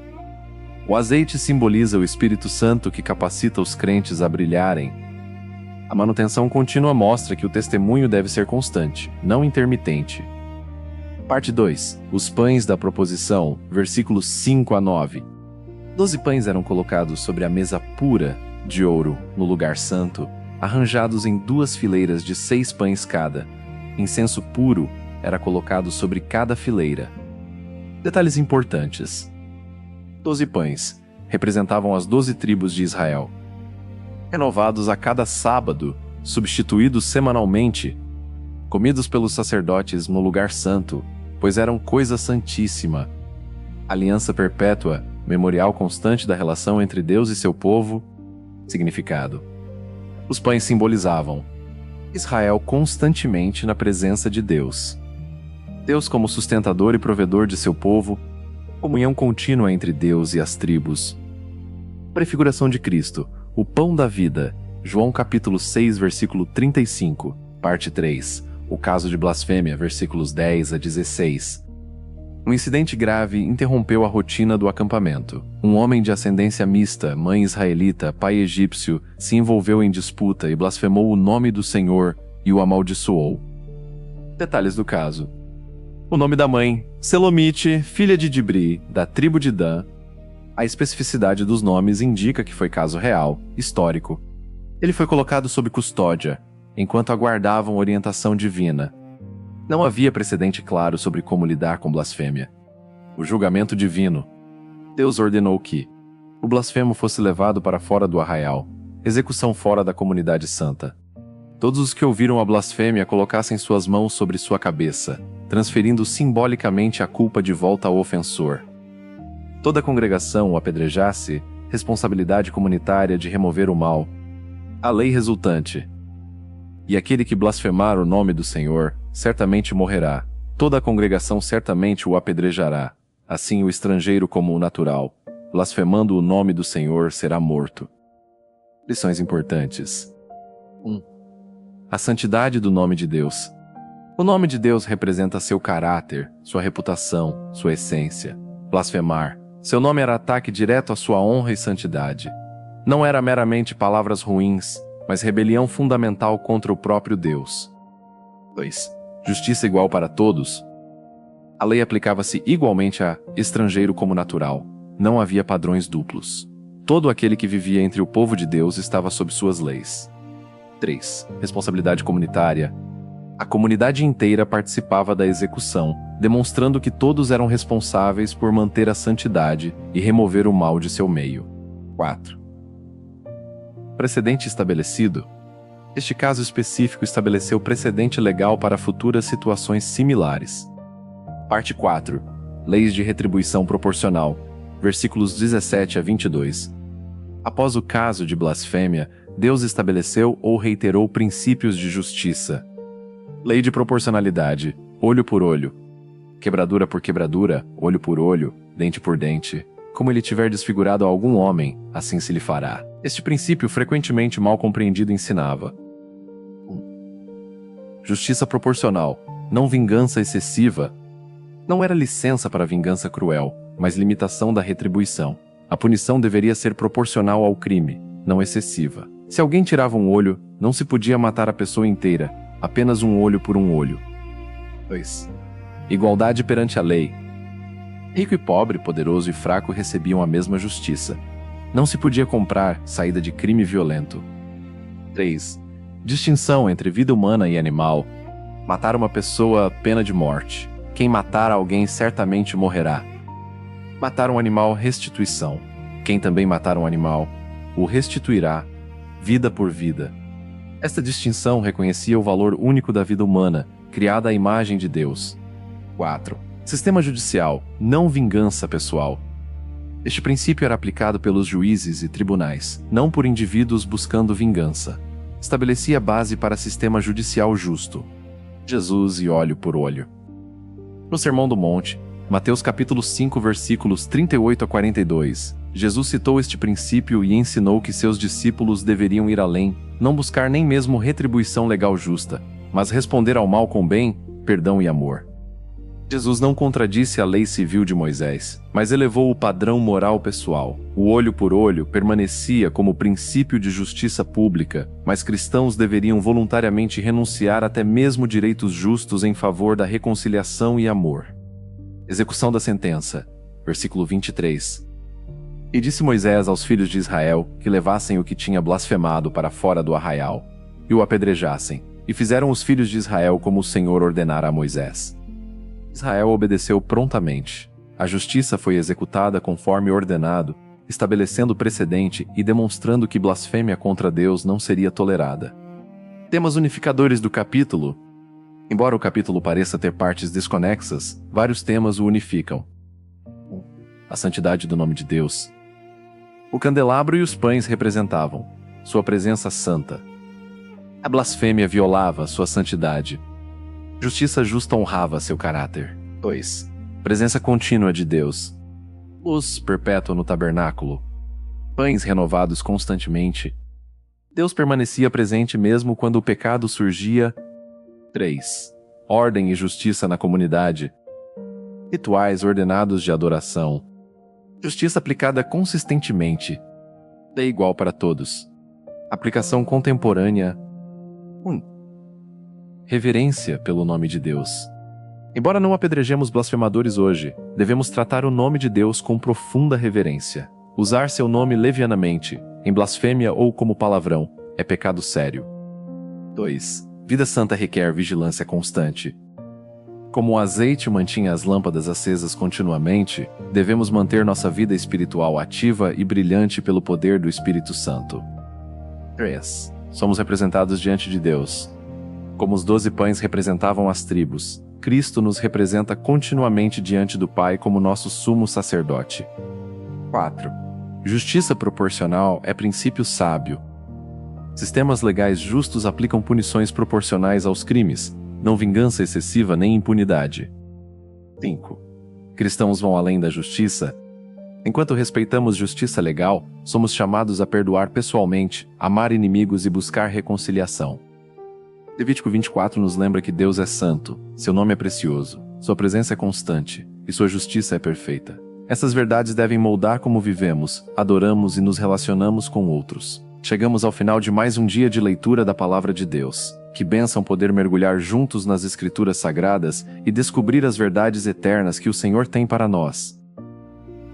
O azeite simboliza o Espírito Santo que capacita os crentes a brilharem. A manutenção contínua mostra que o testemunho deve ser constante, não intermitente. Parte 2. Os pães da proposição, versículos 5 a 9. 12 pães eram colocados sobre a mesa pura de ouro no lugar santo, arranjados em 2 fileiras de 6 pães cada. Incenso puro era colocado sobre cada fileira. Detalhes importantes: 12 pães representavam as 12 tribos de Israel. Renovados a cada sábado, substituídos semanalmente, comidos pelos sacerdotes no lugar santo, pois eram coisa santíssima. Aliança perpétua, memorial constante da relação entre Deus e seu povo. Significado: os pães simbolizavam Israel constantemente na presença de Deus. Deus como sustentador e provedor de seu povo, comunhão contínua entre Deus e as tribos. Prefiguração de Cristo, o pão da vida, João capítulo 6, versículo 35, parte 3, o caso de blasfêmia, versículos 10 a 16. Um incidente grave interrompeu a rotina do acampamento. Um homem de ascendência mista, mãe israelita, pai egípcio, se envolveu em disputa e blasfemou o nome do Senhor e o amaldiçoou. Detalhes do caso: o nome da mãe, Selomite, filha de Dibri, da tribo de Dan. A especificidade dos nomes indica que foi caso real, histórico. Ele foi colocado sob custódia, enquanto aguardavam orientação divina. Não havia precedente claro sobre como lidar com blasfêmia. O julgamento divino: Deus ordenou que o blasfemo fosse levado para fora do arraial, execução fora da comunidade santa. Todos os que ouviram a blasfêmia colocassem suas mãos sobre sua cabeça, transferindo simbolicamente a culpa de volta ao ofensor. Toda a congregação o apedrejasse, responsabilidade comunitária de remover o mal. A lei resultante: e aquele que blasfemar o nome do Senhor, certamente morrerá. Toda a congregação certamente o apedrejará. Assim o estrangeiro como o natural, blasfemando o nome do Senhor, será morto. Lições importantes. 1. A santidade do nome de Deus. O nome de Deus representa seu caráter, sua reputação, sua essência. Blasfemar: seu nome era ataque direto à sua honra e santidade. Não era meramente palavras ruins, mas rebelião fundamental contra o próprio Deus. 2. Justiça igual para todos. A lei aplicava-se igualmente a estrangeiro como natural. Não havia padrões duplos. Todo aquele que vivia entre o povo de Deus estava sob suas leis. 3. Responsabilidade comunitária. A comunidade inteira participava da execução, demonstrando que todos eram responsáveis por manter a santidade e remover o mal de seu meio. 4. Precedente estabelecido. Este caso específico estabeleceu precedente legal para futuras situações similares. Parte 4. Leis de retribuição proporcional. Versículos 17 a 22. Após o caso de blasfêmia, Deus estabeleceu ou reiterou princípios de justiça. Lei de proporcionalidade, olho por olho. Quebradura por quebradura, olho por olho, dente por dente. Como ele tiver desfigurado a algum homem, assim se lhe fará. Este princípio, frequentemente mal compreendido, ensinava: 1. Justiça proporcional, não vingança excessiva. Não era licença para vingança cruel, mas limitação da retribuição. A punição deveria ser proporcional ao crime, não excessiva. Se alguém tirava um olho, não se podia matar a pessoa inteira, apenas um olho por um olho. 2. Igualdade perante a lei. Rico e pobre, poderoso e fraco recebiam a mesma justiça. Não se podia comprar saída de crime violento. 3. Distinção entre vida humana e animal. Matar uma pessoa, pena de morte. Quem matar alguém certamente morrerá. Matar um animal, restituição. Quem também matar um animal, o restituirá, vida por vida. Esta distinção reconhecia o valor único da vida humana, criada à imagem de Deus. 4. Sistema judicial, não vingança pessoal. Este princípio era aplicado pelos juízes e tribunais, não por indivíduos buscando vingança. Estabelecia base para sistema judicial justo. Jesus e olho por olho. No Sermão do Monte, Mateus capítulo 5, versículos 38 a 42, Jesus citou este princípio e ensinou que seus discípulos deveriam ir além, não buscar nem mesmo retribuição legal justa, mas responder ao mal com bem, perdão e amor. Jesus não contradisse a lei civil de Moisés, mas elevou o padrão moral pessoal. O olho por olho permanecia como princípio de justiça pública, mas cristãos deveriam voluntariamente renunciar até mesmo direitos justos em favor da reconciliação e amor. Execução da sentença. Versículo 23. E disse Moisés aos filhos de Israel que levassem o que tinha blasfemado para fora do arraial, e o apedrejassem. E fizeram os filhos de Israel como o Senhor ordenara a Moisés. Israel obedeceu prontamente. A justiça foi executada conforme ordenado, estabelecendo precedente e demonstrando que blasfêmia contra Deus não seria tolerada. Temas unificadores do capítulo. Embora o capítulo pareça ter partes desconexas, vários temas o unificam. A santidade do nome de Deus. O candelabro e os pães representavam sua presença santa. A blasfêmia violava sua santidade. Justiça justa honrava seu caráter. 2. Presença contínua de Deus. Luz perpétua no tabernáculo. Pães renovados constantemente. Deus permanecia presente mesmo quando o pecado surgia. 3. Ordem e justiça na comunidade. Rituais ordenados de adoração. Justiça aplicada consistentemente. Lei igual para todos. Aplicação contemporânea. 1. Reverência pelo nome de Deus. Embora não apedrejemos blasfemadores hoje, devemos tratar o nome de Deus com profunda reverência. Usar seu nome levianamente, em blasfêmia ou como palavrão, é pecado sério. 2. Vida santa requer vigilância constante. Como o azeite mantinha as lâmpadas acesas continuamente, devemos manter nossa vida espiritual ativa e brilhante pelo poder do Espírito Santo. 3. Somos representados diante de Deus. Como os 12 pães representavam as tribos, Cristo nos representa continuamente diante do Pai como nosso sumo sacerdote. 4. Justiça proporcional é princípio sábio. Sistemas legais justos aplicam punições proporcionais aos crimes, não vingança excessiva nem impunidade. 5. Cristãos vão além da justiça. Enquanto respeitamos justiça legal, somos chamados a perdoar pessoalmente, amar inimigos e buscar reconciliação. Levítico 24 nos lembra que Deus é santo, seu nome é precioso, sua presença é constante e sua justiça é perfeita. Essas verdades devem moldar como vivemos, adoramos e nos relacionamos com outros. Chegamos ao final de mais um dia de leitura da Palavra de Deus. Que bênção poder mergulhar juntos nas Escrituras Sagradas e descobrir as verdades eternas que o Senhor tem para nós.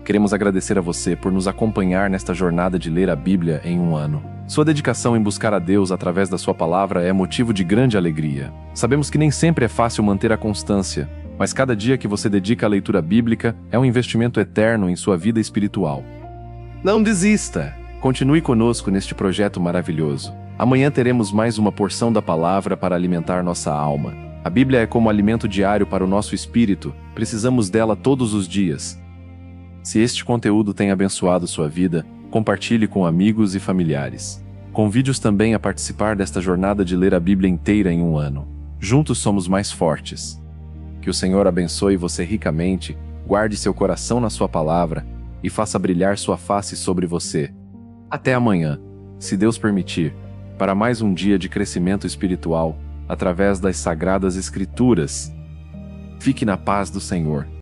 Queremos agradecer a você por nos acompanhar nesta jornada de ler a Bíblia em um ano. Sua dedicação em buscar a Deus através da sua palavra é motivo de grande alegria. Sabemos que nem sempre é fácil manter a constância, mas cada dia que você dedica à leitura bíblica é um investimento eterno em sua vida espiritual. Não desista! Continue conosco neste projeto maravilhoso. Amanhã teremos mais uma porção da palavra para alimentar nossa alma. A Bíblia é como alimento diário para o nosso espírito, precisamos dela todos os dias. Se este conteúdo tem abençoado sua vida, compartilhe com amigos e familiares. Convide-os também a participar desta jornada de ler a Bíblia inteira em um ano. Juntos somos mais fortes. Que o Senhor abençoe você ricamente, guarde seu coração na sua palavra e faça brilhar sua face sobre você. Até amanhã, se Deus permitir, para mais um dia de crescimento espiritual, através das Sagradas Escrituras. Fique na paz do Senhor.